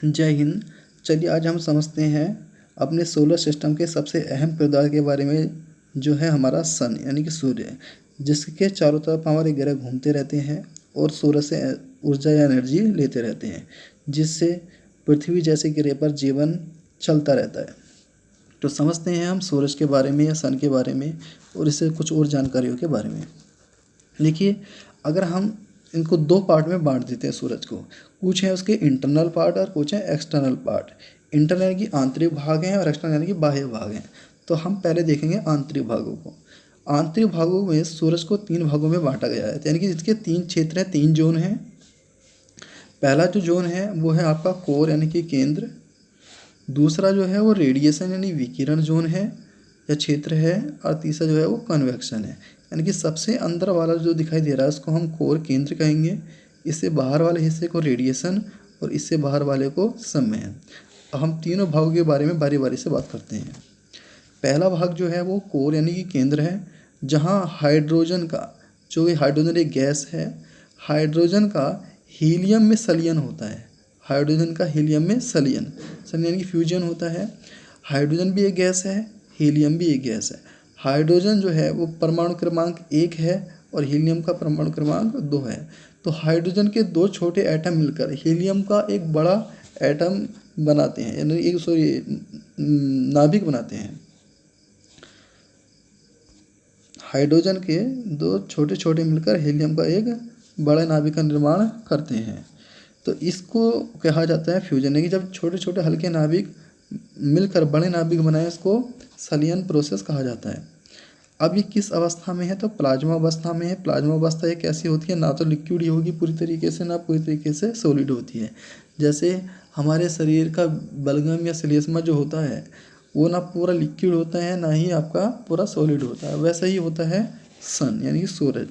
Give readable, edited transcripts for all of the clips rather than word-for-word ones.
जय हिंद। चलिए आज हम समझते हैं अपने सोलर सिस्टम के सबसे अहम किरदार के बारे में, जो है हमारा सन यानी कि सूर्य, जिसके चारों तरफ हमारे ग्रह घूमते रहते हैं और सूर्य से ऊर्जा या एनर्जी लेते रहते हैं, जिससे पृथ्वी जैसे ग्रह पर जीवन चलता रहता है। तो समझते हैं हम सूरज के बारे में या सन के बारे में और इससे कुछ और जानकारियों के बारे में। देखिए, अगर हम इनको दो पार्ट में बांट देते हैं सूरज को, कुछ है उसके इंटरनल पार्ट और कुछ है एक्सटर्नल पार्ट। इंटरनल यानी कि आंतरिक भाग हैं और एक्सटर्नल यानी कि बाह्य भाग हैं। तो हम पहले देखेंगे आंतरिक भागों को। आंतरिक भागों में सूरज को तीन भागों में बांटा गया है, यानी कि इसके तीन क्षेत्र हैं, तीन जोन हैं। पहला जो जोन है वो है आपका कोर यानी कि केंद्र। दूसरा जो है वो रेडिएशन यानी विकिरण जोन है या क्षेत्र है। और तीसरा जो है वो कन्वेक्शन है, यानी कि सबसे अंदर वाला जो दिखाई दे रहा है उसको हम कोर केंद्र कहेंगे। इससे बाहर वाले हिस्से को रेडिएशन और इससे बाहर वाले को संवहन। अब हम तीनों भागों के बारे में बारी बारी से बात करते हैं। पहला भाग जो है वो कोर यानी कि केंद्र है, जहाँ हाइड्रोजन का, जो ये हाइड्रोजन एक गैस है, हाइड्रोजन का हीलियम में संलयन होता है। हाइड्रोजन का हीलियम में संलयन संलयन यानी कि फ्यूजन होता है। हाइड्रोजन भी एक गैस है, हीलियम भी एक गैस है। हाइड्रोजन जो है वो परमाणु क्रमांक 1 है और हीलियम का परमाणु क्रमांक 2 है। तो हाइड्रोजन के दो छोटे एटम मिलकर हीलियम का एक बड़ा एटम बनाते हैं, यानी नाभिक बनाते हैं। हाइड्रोजन के दो छोटे छोटे मिलकर हीलियम का एक बड़ा नाभिक का निर्माण करते हैं। तो इसको कहा जाता है फ्यूजन, यानी कि जब छोटे छोटे हल्के नाभिक मिलकर बड़े नाभिक बनाए, इसको संलयन प्रोसेस कहा जाता है। अब ये किस अवस्था में है, तो प्लाज्मा अवस्था में है। प्लाज्मा अवस्था एक ऐसी होती है, ना तो लिक्विड ही होगी पूरी तरीके से, ना पूरी तरीके से सॉलिड होती है। जैसे हमारे शरीर का बलगम या श्लेष्मा जो होता है वो ना पूरा लिक्विड होता है, ना ही आपका पूरा सॉलिड होता है। वैसा ही होता है सन यानी कि सूरज।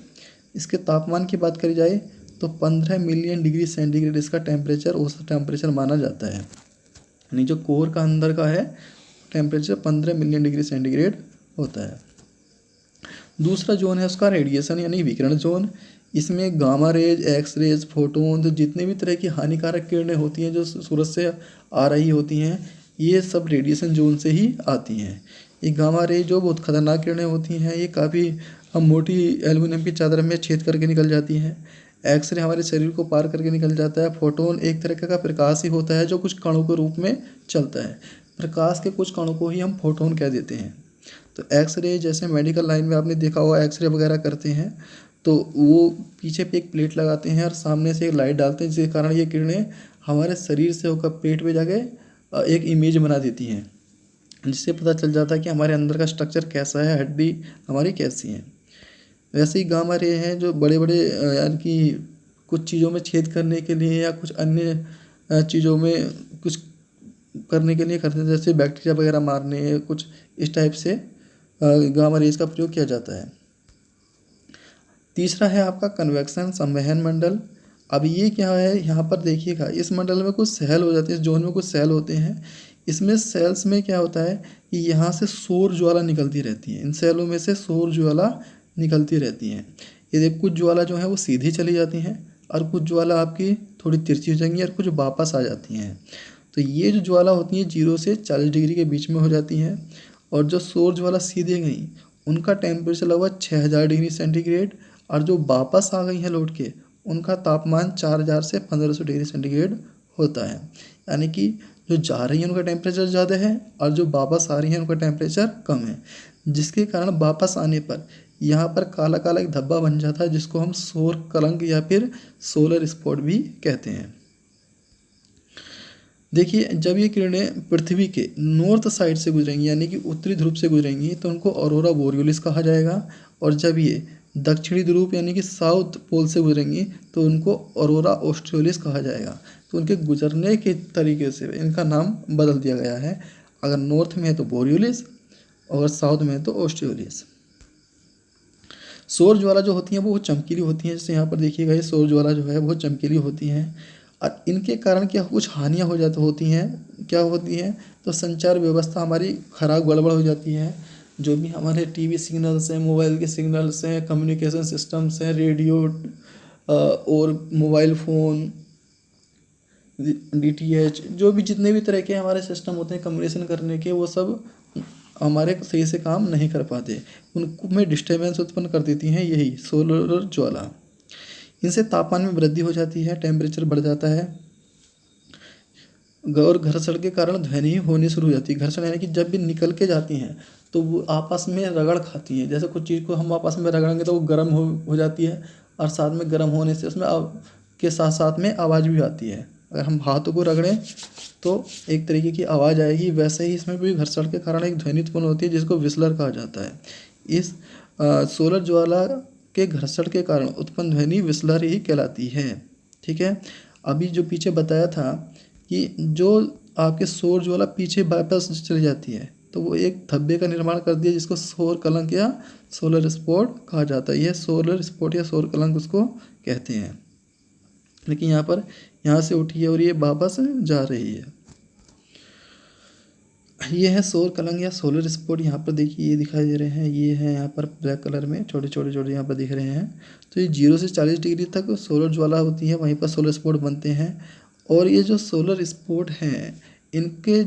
इसके तापमान की बात करी जाए तो 15 मिलियन डिग्री सेंटीग्रेड इसका टेम्परेचर औसत टेम्परेचर माना जाता है। यानी जो कोर का अंदर का है टेम्परेचर 15 मिलियन डिग्री सेंटीग्रेड होता है। दूसरा जोन है उसका रेडिएशन यानी विकिरण जोन। इसमें gamma rays, X rays, photon, तो जितने भी तरह की हानिकारक किरणें होती हैं जो सूरज से आ रही होती हैं, ये सब रेडिएशन जोन से ही आती हैं। ये गामा रे जो बहुत खतरनाक किरणें होती हैं, ये काफ़ी मोटी एल्युमिनियम की चादर में छेद करके निकल जाती हैं। एक्सरे हमारे शरीर को पार करके निकल जाता है। फोटोन एक तरह का प्रकाश ही होता है जो कुछ कणों के रूप में चलता है। प्रकाश के कुछ कणों को ही हम फोटोन कह देते हैं। तो एक्सरे जैसे मेडिकल लाइन में आपने देखा होगा, एक्सरे वगैरह करते हैं तो वो पीछे पे एक प्लेट लगाते हैं और सामने से एक लाइट डालते हैं, जिसके कारण ये किरणें हमारे शरीर से होकर पेट पे जाके एक इमेज बना देती हैं, जिससे पता चल जाता है कि हमारे अंदर का स्ट्रक्चर कैसा है, हड्डी हमारी कैसी है। वैसे ही गामा रे हैं जो बड़े बड़े यानी कि कुछ चीज़ों में छेद करने के लिए या कुछ अन्य चीज़ों में कुछ करने के लिए करते हैं, जैसे बैक्टीरिया वगैरह मारने, कुछ इस टाइप से गामा रेज का प्रयोग किया जाता है। तीसरा है आपका कन्वेक्शन संवहन मंडल। अब ये क्या है, यहाँ पर देखिएगा इस मंडल में कुछ सेल हो जाते हैं, इस जोन में कुछ सेल होते हैं। इसमें सेल्स में क्या होता है कि यहाँ से सौर ज्वाला निकलती रहती है, इन सेलों में से सौर ज्वाला निकलती रहती हैं। ये देख कुछ ज्वाला जो है वो सीधी चली जाती हैं और कुछ ज्वाला आपकी थोड़ी तिरछी हो जाएंगी और कुछ वापस आ जाती हैं। तो ये जो ज्वाला होती हैं 0 से 40 डिग्री के बीच में हो जाती हैं। और जो सौर ज्वाला सीधे गई उनका टेम्परेचर लगभग 6000 डिग्री सेंटीग्रेड, और जो वापस आ गई हैं लौट के उनका तापमान 4000 से 1500 डिग्री सेंटीग्रेड होता है। यानी कि जो जा रही हैं उनका टेम्परेचर ज़्यादा है और जो वापस आ रही हैं उनका टेम्परेचर कम है, जिसके कारण वापस आने पर यहाँ पर काला काला एक धब्बा बन जाता है, जिसको हम सौर कलंक या फिर सोलर स्पॉट भी कहते हैं। देखिए, जब ये किरणें पृथ्वी के नॉर्थ साइड से गुजरेंगी यानी कि उत्तरी ध्रुव से गुजरेंगी तो उनको ऑरोरा बोरियोलिस कहा जाएगा। और जब ये दक्षिणी ध्रुव यानी कि साउथ पोल से गुजरेंगी तो उनको ऑरोरा ऑस्ट्रियोलिस कहा जाएगा। तो उनके गुजरने के तरीके से इनका नाम बदल दिया गया है। अगर नॉर्थ में है तो बोरियोलिस और साउथ में है तो ऑस्ट्रियोलिस। सौर ज्वाला जो होती हैं वो चमकीली होती हैं, जैसे यहाँ पर देखिएगा ये सौर ज्वाला जो है वो चमकीली होती हैं। और इनके कारण क्या कुछ हानियाँ हो जाती होती हैं, क्या होती हैं, तो संचार व्यवस्था हमारी खराब गड़बड़ हो जाती है। जो भी हमारे टीवी सिग्नल्स हैं, मोबाइल के सिग्नल्स हैं, कम्युनिकेशन सिस्टम्स हैं, रेडियो और मोबाइल फ़ोन, DTH, जो भी जितने भी तरह के हमारे सिस्टम होते हैं कम्युनिकेशन करने के, वो सब हमारे सही से काम नहीं कर पाते, उनको में डिस्टर्बेंस उत्पन्न कर देती हैं यही सोलर ज्वाला। इनसे तापमान में वृद्धि हो जाती है, टेम्परेचर बढ़ जाता है और घर्षण के कारण ध्वनि होनी शुरू हो जाती है। घर्षण यानी कि जब भी निकल के जाती हैं तो वो आपस में रगड़ खाती हैं। जैसे कुछ चीज़ को हम आपस में रगड़ेंगे तो वो गर्म हो जाती है, और साथ में गर्म होने से उसमें के साथ साथ में आवाज़ भी आती है। अगर हम हाथों को रगड़ें तो एक तरीके की आवाज़ आएगी, वैसे ही इसमें भी घर्षण के कारण एक ध्वनि उत्पन्न होती है जिसको विस्लर कहा जाता है। इस सोलर ज्वाला के घर्षण के कारण उत्पन्न ध्वनि विस्लर ही कहलाती है। ठीक है, अभी जो पीछे बताया था कि जो आपके सौर ज्वाला पीछे वापस चली जाती है तो वो एक धब्बे का निर्माण कर दिया जिसको सौर कलंक या सोलर स्पॉट कहा जाता है। यह सोलर स्पॉट या सौर कलंक उसको कहते हैं। लेकिन यहाँ से उठी है और ये वापस जा रही है। ये है सौर कलंक या सोलर स्पॉट। यहाँ पर देखिए ये दिखाई दे रहे हैं, ये है यहाँ पर ब्लैक कलर में छोटे छोटे यहाँ पर दिख रहे हैं। तो ये 0 से 40 डिग्री तक सोलर ज्वाला होती है, वहीं पर सोलर स्पॉट बनते हैं। और ये जो सोलर स्पॉट हैं इनके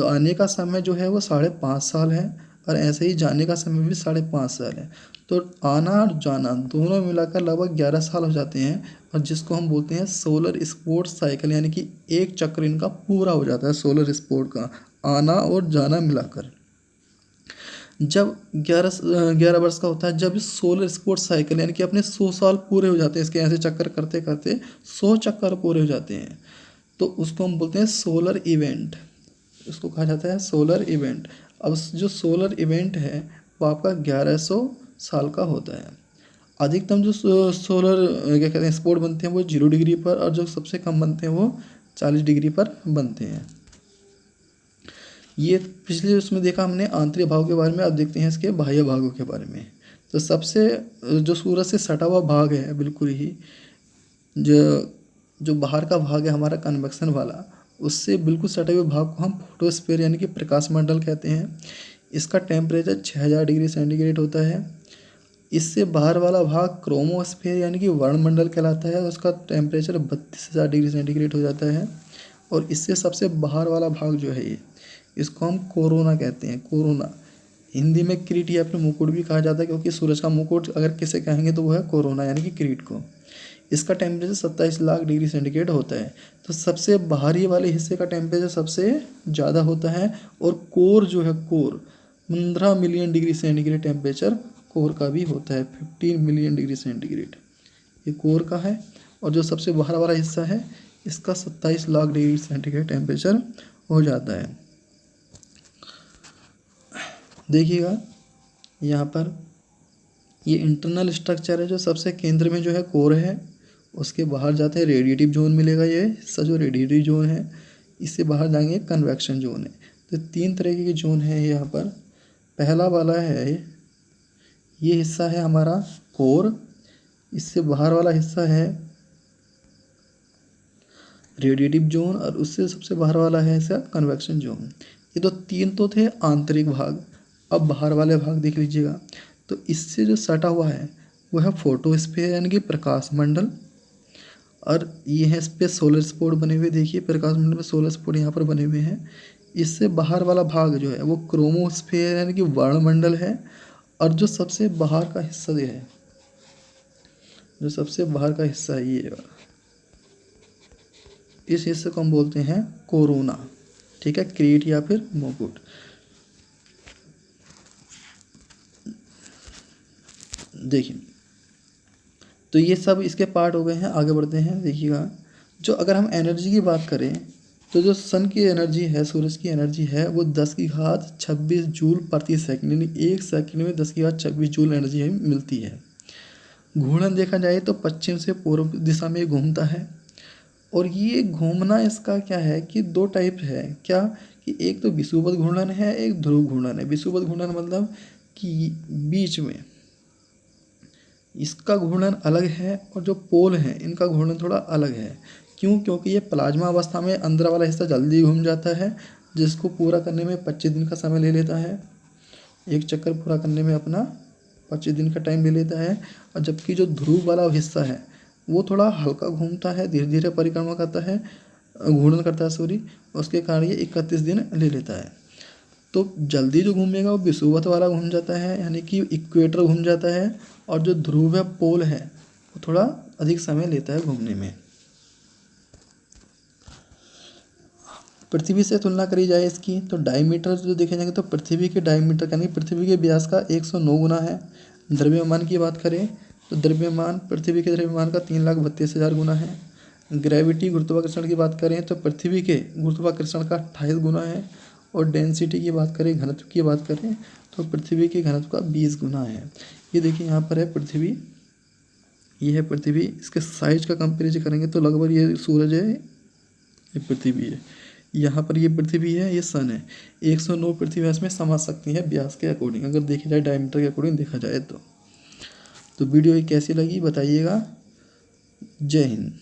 आने का समय जो है वो 5.5 साल है, और ऐसे ही जाने का समय भी 5.5 साल है। तो आना और जाना दोनों मिलाकर लगभग 11 साल हो जाते हैं, और जिसको हम बोलते हैं सोलर स्पॉट साइकिल, यानी कि एक चक्र इनका पूरा हो जाता है सोलर स्पॉट का, आना और जाना मिलाकर। जब 11 वर्ष का होता है, जब इस सोलर स्पॉट साइकिल यानी कि अपने 100 साल पूरे हो जाते हैं, इसके ऐसे चक्कर करते करते 100 चक्कर पूरे हो जाते हैं, तो उसको हम बोलते हैं सोलर इवेंट। उसको कहा जाता है सोलर इवेंट। अब जो सोलर इवेंट है वो आपका 1100 साल का होता है। अधिकतम जो सोलर क्या कहते हैं स्पॉट बनते हैं वो 0 डिग्री पर, और जो सबसे कम बनते हैं वो 40 डिग्री पर बनते हैं। ये पिछले उसमें देखा हमने आंतरिक भागों के बारे में, अब देखते हैं इसके बाह्य भागों के बारे में। तो सबसे जो सूरज से सटा हुआ भाग है बिल्कुल ही, जो बाहर का भाग है हमारा कन्वेक्शन वाला, उससे बिल्कुल सटे हुए भाग को हम फोटोस्फीयर यानी कि प्रकाश मंडल कहते हैं। इसका टेम्परेचर 6000 डिग्री सेंटीग्रेड होता है। इससे बाहर वाला भाग क्रोमोस्फीयर यानी कि वर्णमंडल कहलाता है, उसका टेम्परेचर 32,000 डिग्री सेंटीग्रेड हो जाता है। और इससे सबसे बाहर वाला भाग जो है ये, इसको हम कोरोना कहते हैं। कोरोना हिंदी में किरीट या फिर मुकुट भी कहा जाता है, क्योंकि सूरज का मुकुट अगर किसे कहेंगे तो वो है कोरोना यानी कि किरीट को। इसका टेम्परेचर 27 लाख डिग्री सेंटीग्रेड होता है। तो सबसे बाहरी वाले हिस्से का टेम्परेचर सबसे ज़्यादा होता है, और कोर जो है core 15 million degree centigrade temperature core का भी होता है। 15 मिलियन डिग्री सेंटीग्रेड ये कोर का है। और जो सबसे बाहर वाला हिस्सा है इसका 27 लाख डिग्री सेंटीग्रेड टेम्परेचर हो जाता है। देखिएगा यहाँ पर ये इंटरनल स्ट्रक्चर है, जो सबसे केंद्र में जो है कोर है, उसके बाहर जाते हैं रेडिएटिव जोन मिलेगा। ये हिस्सा जो रेडिएटिव जोन है, इससे बाहर जाएंगे कन्वेक्शन जोन है। तो 3 तरह के जोन है यहाँ पर। पहला वाला है ये हिस्सा है हमारा कोर, इससे बाहर वाला हिस्सा है रेडिएटिव जोन, और उससे सबसे बाहर वाला है ऐसा कन्वेक्शन जोन। ये तो 3 तो थे आंतरिक भाग। अब बाहर वाले भाग देख लीजिएगा। तो इससे जो सटा हुआ है वो है फोटोस्फीयर यानी कि प्रकाश मंडल, और ये है इस पर सोलर स्पॉट बने हुए। देखिए प्रकाश मंडल में सोलर स्पॉट यहाँ पर बने हुए हैं। इससे बाहर वाला भाग जो है वो क्रोमोस्फीयर यानी कि वर्णमंडल है। और जो सबसे बाहर का हिस्सा जो है, जो सबसे बाहर का हिस्सा है ये, इस हिस्से को हम बोलते हैं कोरोना। ठीक है, किरीट या फिर मुकुट। देखिए तो ये सब इसके पार्ट हो गए हैं। आगे बढ़ते हैं। देखिएगा जो अगर हम एनर्जी की बात करें तो जो सन की एनर्जी है, सूरज की एनर्जी है, वो 10 की घात 26 जूल प्रति सेकंड, यानी 1 सेकंड में 10 की घात 26 जूल एनर्जी मिलती है। घूर्णन देखा जाए तो पश्चिम से पूर्व दिशा में घूमता है। और ये घूमना इसका क्या है कि 2 टाइप है। क्या कि एक तो विषुवत घूर्णन है, एक ध्रुव घूर्णन है। विषुवत घूर्णन मतलब कि बीच में इसका घूर्णन अलग है, और जो पोल हैं इनका घूर्णन थोड़ा अलग है। क्यों? क्योंकि ये प्लाज्मा अवस्था में अंदर वाला हिस्सा जल्दी घूम जाता है, जिसको पूरा करने में 25 दिन का समय ले लेता है। एक चक्कर पूरा करने में अपना 25 दिन का टाइम ले लेता है। और जबकि जो ध्रुव वाला हिस्सा है वो थोड़ा हल्का घूमता है, धीरे धीरे परिक्रमा करता है, घूर्णन करता है सूर्य, उसके कारण ये 31 दिन ले लेता है। तो जल्दी जो घूमेगा वो विषुवत वाला घूम जाता है, यानी कि इक्वेटर घूम जाता है, और जो ध्रुव है पोल है वो थोड़ा अधिक समय लेता है घूमने में। पृथ्वी से तुलना करी जाए इसकी तो डायमीटर जो देखे जाएंगे तो पृथ्वी के डायमीटर यानी पृथ्वी के व्यास का 109 गुना है। द्रव्यमान की बात करें तो द्रव्यमान पृथ्वी के द्रव्यमान का 3,32,000 गुना है। ग्रेविटी गुरुत्वाकर्षण की बात करें तो पृथ्वी के गुरुत्वाकर्षण का 28 गुना है। और डेंसिटी की बात करें, घनत्व की बात करें तो पृथ्वी के घनत्व का 20 गुना है। ये देखिए यहाँ पर है पृथ्वी, ये है पृथ्वी, इसके साइज का कंपेरिजन करेंगे तो लगभग ये सूरज है, ये पृथ्वी है, यहाँ पर ये पृथ्वी है, ये सन है। 109 पृथ्वी व्यास में समा सकती है व्यास के अकॉर्डिंग, अगर देखी जाए डायमीटर के अकॉर्डिंग देखा जाए तो वीडियो ये कैसी लगी बताइएगा। जय हिंद।